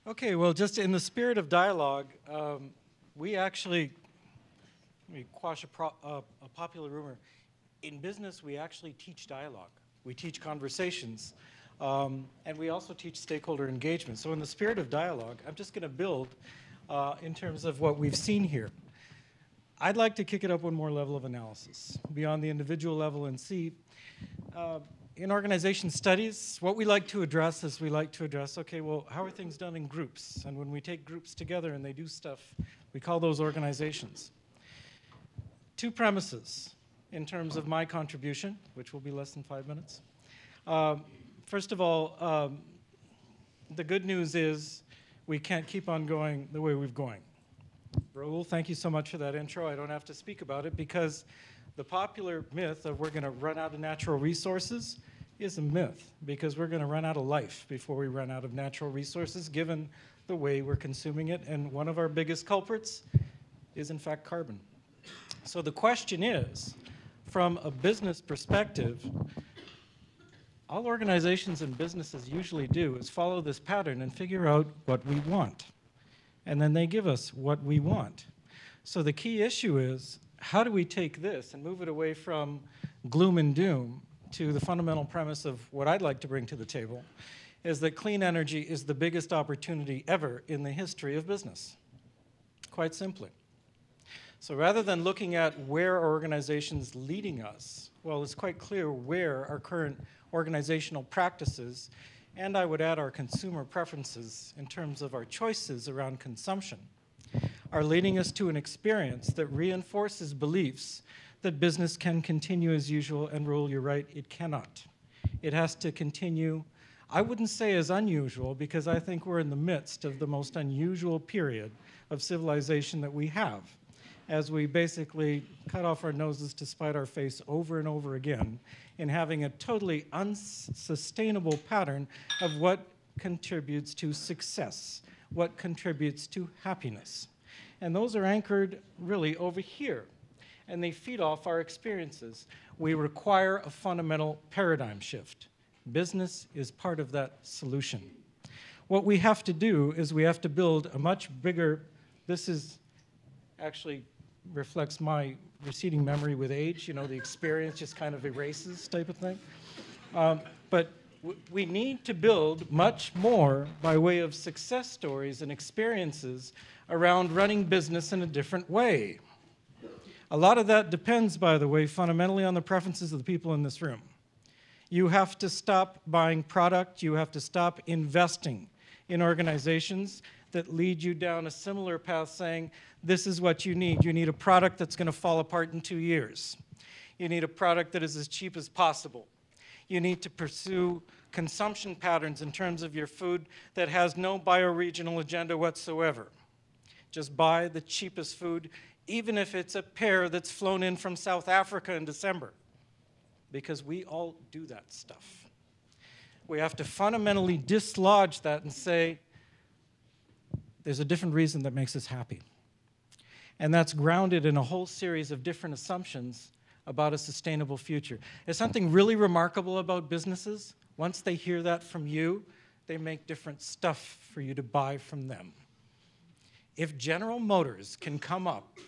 Okay, well, just in the spirit of dialogue, we actually, let me quash a popular rumor. In business, we actually teach dialogue. We teach conversations, and we also teach stakeholder engagement. So in the spirit of dialogue, I'm just going to build in terms of what we've seen here. I'd like to kick it up one more level of analysis, beyond the individual level, and see in organization studies, what we like to address is okay, well, how are things done in groups? And when we take groups together and they do stuff, we call those organizations. Two premises in terms of my contribution, which will be less than 5 minutes. First of all, the good news is we can't keep on going the way we've going. Raul, thank you so much for that intro. I don't have to speak about it because the popular myth of we're going to run out of natural resources is a myth, because we're going to run out of life before we run out of natural resources, given the way we're consuming it. And one of our biggest culprits is, in fact, carbon. So the question is, from a business perspective, all organizations and businesses usually do is follow this pattern and figure out what we want. And then they give us what we want. So the key issue is, how do we take this and move it away from gloom and doom to the fundamental premise of what I'd like to bring to the table, is that clean energy is the biggest opportunity ever in the history of business, quite simply. So rather than looking at where our organization's leading us, well, it's quite clear where our current organizational practices, and I would add our consumer preferences in terms of our choices around consumption, are leading us to an experience that reinforces beliefs that business can continue as usual, and Raul, you're right, it cannot. It has to continue, I wouldn't say as unusual, because I think we're in the midst of the most unusual period of civilization that we have, as we basically cut off our noses to spite our face over and over again in having a totally unsustainable pattern of what contributes to success, what contributes to happiness. And those are anchored really over here, and they feed off our experiences. We require a fundamental paradigm shift. Business is part of that solution. What we have to do is we have to build a much bigger, this is actually reflects my receding memory with age, you know, the experience just kind of erases type of thing. But we need to build much more by way of success stories and experiences around running business in a different way. A lot of that depends, by the way, fundamentally on the preferences of the people in this room. You have to stop buying product. You have to stop investing in organizations that lead you down a similar path saying, this is what you need. You need a product that's going to fall apart in 2 years. You need a product that is as cheap as possible. You need to pursue consumption patterns in terms of your food that has no bioregional agenda whatsoever. Just buy the cheapest food, even if it's a pear that's flown in from South Africa in December, because we all do that stuff. We have to fundamentally dislodge that and say, there's a different reason that makes us happy. And that's grounded in a whole series of different assumptions about a sustainable future. There's something really remarkable about businesses. Once they hear that from you, they make different stuff for you to buy from them. If General Motors can come up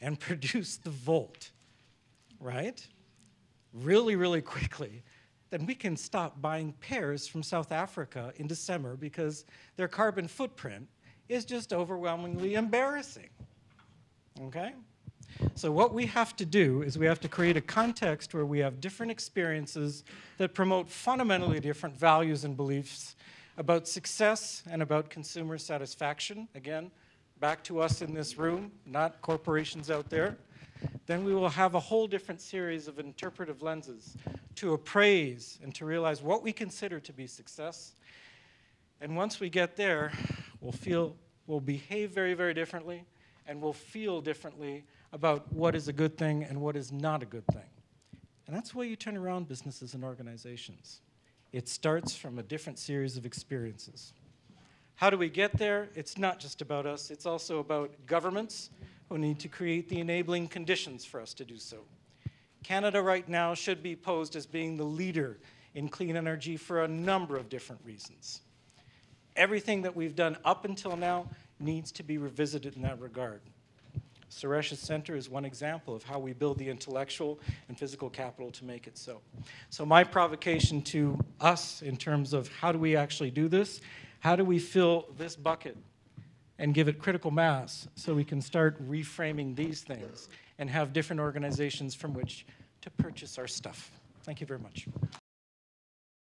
and produce the Volt, right, really, really quickly, then we can stop buying pears from South Africa in December because their carbon footprint is just overwhelmingly embarrassing, okay? So what we have to do is we have to create a context where we have different experiences that promote fundamentally different values and beliefs about success and about consumer satisfaction. Again, back to us in this room, not corporations out there. Then we will have a whole different series of interpretive lenses to appraise and to realize what we consider to be success. And once we get there, we'll behave very, very differently, and we'll feel differently about what is a good thing and what is not a good thing. And that's the way you turn around businesses and organizations. It starts from a different series of experiences. How do we get there? It's not just about us. It's also about governments who need to create the enabling conditions for us to do so. Canada right now should be posed as being the leader in clean energy for a number of different reasons. everything that we've done up until now needs to be revisited in that regard. Suresh's Center is one example of how we build the intellectual and physical capital to make it so. So my provocation to us in terms of how do we actually do this, how do we fill this bucket and give it critical mass so we can start reframing these things and have different organizations from which to purchase our stuff. Thank you very much.